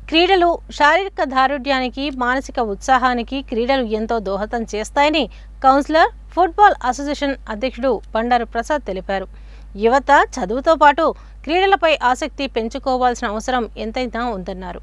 క్రీడలు శారీరక దారుఢ్యానికి, మానసిక ఉత్సాహానికి క్రీడలు ఎంతో దోహదం చేస్తాయని కౌన్సిలర్ ఫుట్బాల్ అసోసియేషన్ అధ్యక్షుడు బండారు ప్రసాద్ తెలిపారు. యువత చదువుతో పాటు క్రీడలపై ఆసక్తి పెంచుకోవాల్సిన అవసరం ఎంతైనా ఉందన్నారు.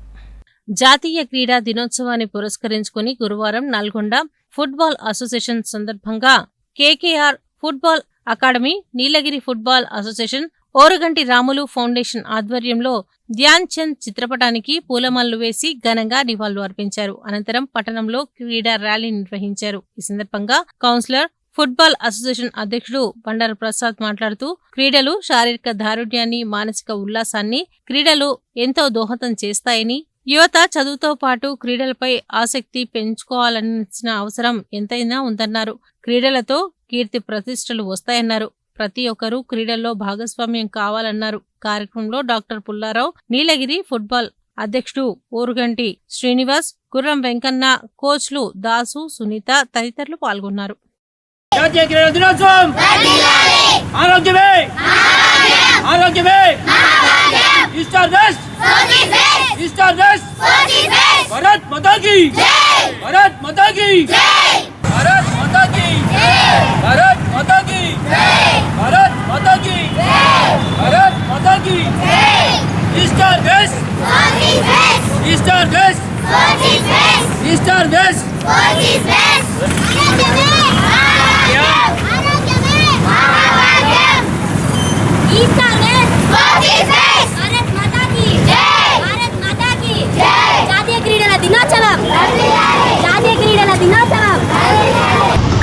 జాతీయ క్రీడా దినోత్సవాన్ని పురస్కరించుకుని గురువారం నల్గొండ ఫుట్బాల్ అసోసియేషన్ సందర్భంగా KKR football academy, Nilagiri football association, Oruganti Ramulu foundation ఆధ్వర్యంలో ధ్యాన్ చంద్ చిత్రపటానికి పూలమాలలు వేసి ఘనంగా నివాళులు అర్పించారు. అనంతరం పట్టణంలో క్రీడా ర్యాలీ నిర్వహించారు. ఈ సందర్భంగా కౌన్సిలర్ ఫుట్బాల్ అసోసియేషన్ అధ్యక్షుడు బండారు ప్రసాద్ మాట్లాడుతూ, క్రీడలు శారీరక దారుఢ్యాన్ని, మానసిక ఉల్లాసాన్ని క్రీడలు ఎంతో దోహదం చేస్తాయని, యువత చదువుతో పాటు క్రీడలపై ఆసక్తి పెంచుకోవాల్సిన అవసరం ఎంతైనా ఉందన్నారు. క్రీడలతో కీర్తి ప్రతిష్టలు వస్తాయన్నారు. ప్రతి ఒక్కరూ క్రీడల్లో భాగస్వామ్యం కావాలన్నారు. కార్యక్రమంలో డాక్టర్ పుల్లారావు, నీలగిరి ఫుట్బాల్ అధ్యక్షుడు ఓరుగంటి శ్రీనివాస్, గుర్రం వెంకన్న, కోచ్లు దాసు, సునీత తదితరులు పాల్గొన్నారు.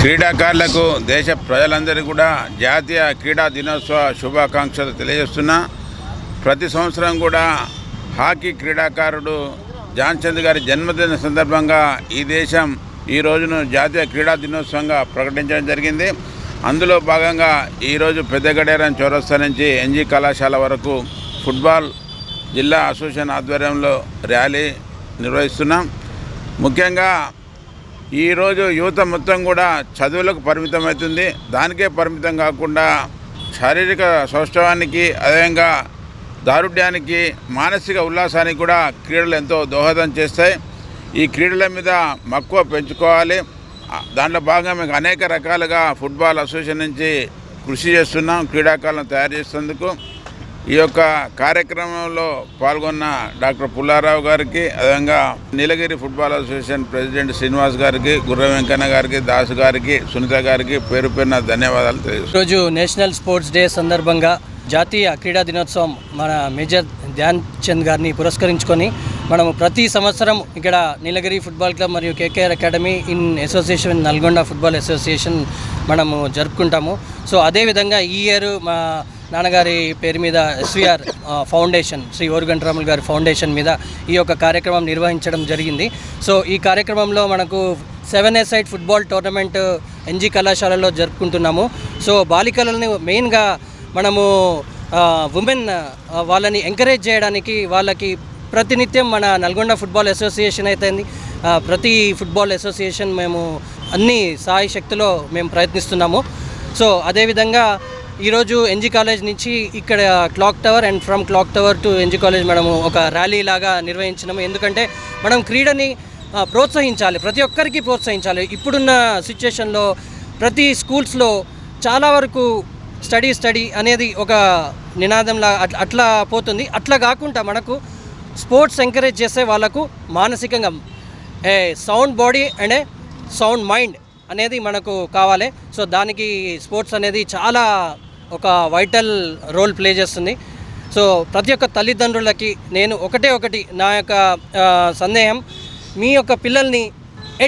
క్రీడాకారులకు దేశ ప్రజలందరికీ కూడా జాతీయ క్రీడా దినోత్సవ శుభాకాంక్షలు తెలియజేస్తున్నా. ప్రతి సంవత్సరం కూడా హాకీ క్రీడాకారుడు ధ్యాన్ చంద్ గారి జన్మదిన సందర్భంగా ఈ దేశం ఈ రోజును జాతీయ క్రీడా దినోత్సవంగా ప్రకటించడం జరిగింది. అందులో భాగంగా ఈరోజు పెద్దగడేరం చౌరస్తా నుంచి ఎన్జీ కళాశాల వరకు ఫుట్బాల్ జిల్లా అసోసియేషన్ ఆధ్వర్యంలో ర్యాలీ నిర్వహిస్తున్నాం. ముఖ్యంగా ఈరోజు యువత మొత్తం కూడా చదువులకు పరిమితమవుతుంది. దానికే పరిమితం కాకుండా శారీరక సౌష్ఠవానికి, అదేవిధంగా దారుఢ్యానికి, మానసిక ఉల్లాసానికి కూడా క్రీడలు ఎంతో దోహదం చేస్తాయి. ఈ క్రీడల మీద మక్కువ పెంచుకోవాలి. దాంట్లో భాగంగా మీకు అనేక రకాలుగా ఫుట్బాల్ అసోసియేషన్ నుంచి కృషి చేస్తున్నాం క్రీడాకారులను తయారు చేసేందుకు. ఈ యొక్క కార్యక్రమంలో పాల్గొన్న డాక్టర్ పుల్లారావు గారికి, అదేవిధంగా నీలగిరి ఫుట్బాల్ అసోసియేషన్ ప్రెసిడెంట్ శ్రీనివాస్ గారికి, గుర్రం వెంకన్న గారికి, దాసు గారికి, సునీత గారికి పేరు పేరున ధన్యవాదాలు తెలియజేస్తున్నాను. ఈరోజు నేషనల్ స్పోర్ట్స్ డే సందర్భంగా జాతీయ క్రీడా దినోత్సవం మన మేజర్ ధ్యాన్ చంద్ గారిని పురస్కరించుకొని మనము ప్రతి సంవత్సరం ఇక్కడ నీలగిరి ఫుట్బాల్ క్లబ్ మరియు KKR academy in association Nalgonda football association మనము జరుపుకుంటాము. సో అదేవిధంగా ఈ ఇయర్ మా నాన్నగారి పేరు మీద ఎస్వీఆర్ ఫౌండేషన్, శ్రీ ఓరుగంటి రాములు గారి ఫౌండేషన్ మీద ఈ యొక్క కార్యక్రమం నిర్వహించడం జరిగింది. సో ఈ కార్యక్రమంలో మనకు 7A ఫుట్బాల్ టోర్నమెంట్ ఎన్జీ కళాశాలలో జరుపుకుంటున్నాము. సో బాలికలని మెయిన్గా మనము ఉమెన్ వాళ్ళని ఎంకరేజ్ చేయడానికి, వాళ్ళకి ప్రతినిత్యం మన నల్గొండ ఫుట్బాల్ అసోసియేషన్ అయితే ప్రతి ఫుట్బాల్ అసోసియేషన్ మేము అన్ని సాయి శక్తిలో మేము ప్రయత్నిస్తున్నాము. సో అదేవిధంగా ఈరోజు ఎన్జీ కాలేజ్ నుంచి ఇక్కడ clock tower and from clock tower to NG college మనము ఒక ర్యాలీ లాగా నిర్వహించినాము. ఎందుకంటే మనం క్రీడని ప్రోత్సహించాలి, ప్రతి ఒక్కరికి ప్రోత్సహించాలి. ఇప్పుడున్న సిచ్యుయేషన్లో ప్రతి స్కూల్స్లో చాలా వరకు స్టడీ అనేది ఒక నినాదంలా అట్లా పోతుంది. అట్లా కాకుండా మనకు స్పోర్ట్స్ ఎంకరేజ్ చేసే వాళ్ళకు మానసికంగా a sound body and a sound mind అనేది మనకు కావాలి. సో దానికి స్పోర్ట్స్ అనేది చాలా ఒక వైటల్ రోల్ ప్లే చేస్తుంది. సో ప్రతి ఒక్క తల్లిదండ్రులకి నేను ఒకటి నా యొక్క సందేహం, మీ యొక్క పిల్లల్ని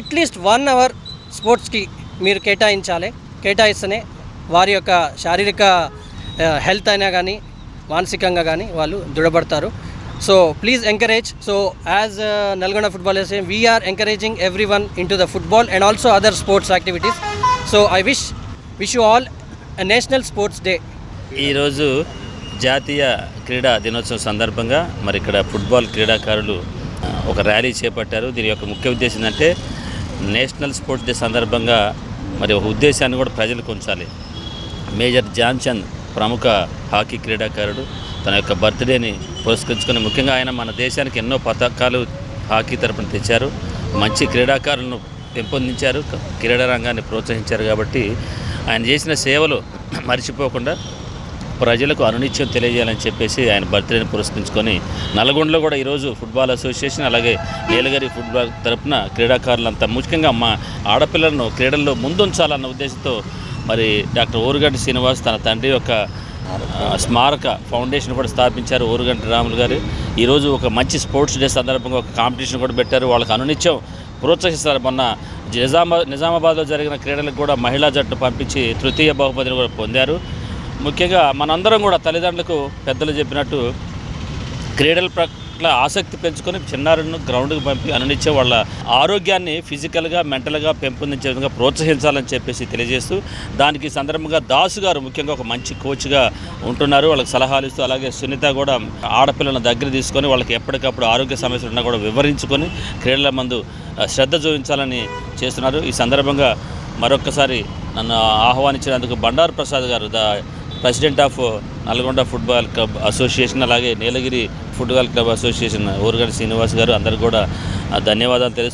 అట్లీస్ట్ 1 hour స్పోర్ట్స్కి మీరు కేటాయిస్తేనే వారి యొక్క శారీరక హెల్త్ అయినా కానీ మానసికంగా కానీ వాళ్ళు దృఢపడతారు. So please encourage. So as Nalgonda football association we are encouraging everyone into the football and also other sports activities. So I wish you all a national sports day. ఈరోజు జాతీయ క్రీడా దినోత్సవం సందర్భంగా మరి ఇక్కడ ఫుట్బాల్ క్రీడాకారులు ఒక ర్యాలీ చేపట్టారు. దీని యొక్క ముఖ్య ఉద్దేశం ఏంటంటే నేషనల్ స్పోర్ట్స్ డే సందర్భంగా మరి ఒక ఉద్దేశాన్ని కూడా ప్రజలకు ఉంచాలి. మేజర్ ధ్యాన్ చంద్ ప్రముఖ హాకీ క్రీడాకారుడు తన యొక్క బర్త్డేని పురస్కరించుకొని ముఖ్యంగా ఆయన మన దేశానికి ఎన్నో పథకాలు హాకీ తరపున తెచ్చారు, మంచి క్రీడాకారులను పెంపొందించారు, క్రీడా రంగాన్ని ప్రోత్సహించారు. కాబట్టి ఆయన చేసిన సేవలు మర్చిపోకుండా ప్రజలకు అనునిత్యం తెలియజేయాలని చెప్పేసి ఆయన బర్త్డేని పురస్కరించుకొని నల్గొండలో కూడా ఈరోజు ఫుట్బాల్ అసోసియేషన్ అలాగే నీలగిరి ఫుట్బాల్ తరపున క్రీడాకారులంతా ముఖ్యంగా మా ఆడపిల్లలను క్రీడల్లో ముందుంచాలన్న ఉద్దేశంతో మరి డాక్టర్ ఓరుగంటి శ్రీనివాస్ తన తండ్రి యొక్క స్మారక ఫౌండేషన్ కూడా స్థాపించారు. ఓరుగంటి రాములు గారు ఈరోజు ఒక మంచి స్పోర్ట్స్ డే సందర్భంగా ఒక కాంపిటీషన్ కూడా పెట్టారు. వాళ్ళకి అనునిత్యం ప్రోత్సహిస్తారు. మొన్న నిజామాబాద్లో జరిగిన క్రీడలకు కూడా మహిళా జట్టు పంపించి తృతీయ బహుమతిని కూడా పొందారు. ముఖ్యంగా మనందరం కూడా తల్లిదండ్రులకు పెద్దలు చెప్పినట్టు క్రీడల పట్ల ఆసక్తి పెంచుకొని చిన్నారులను గ్రౌండ్కి పంపి అనునిత్యం వాళ్ళ ఆరోగ్యాన్ని ఫిజికల్గా మెంటల్గా పెంపొందించే విధంగా ప్రోత్సహించాలని చెప్పేసి తెలియజేస్తూ దానికి సందర్భంగా దాసు గారు ముఖ్యంగా ఒక మంచి కోచ్గా ఉంటున్నారు. వాళ్ళకి సలహాలు ఇస్తూ అలాగే సునీత కూడా ఆడపిల్లలను దగ్గర తీసుకొని వాళ్ళకి ఎప్పటికప్పుడు ఆరోగ్య సమస్యలు ఉన్నా కూడా వివరించుకొని క్రీడల మందు శ్రద్ధ చూపించాలని చేస్తున్నారు. ఈ సందర్భంగా మరొక్కసారి నన్ను ఆహ్వానించినందుకు Bandaru Prasad garu president of Nalgonda football club association అలాగే Nilagiri football club association Oruganti Srinivas garu అందరికీ కూడా ధన్యవాదాలు తెలుసు.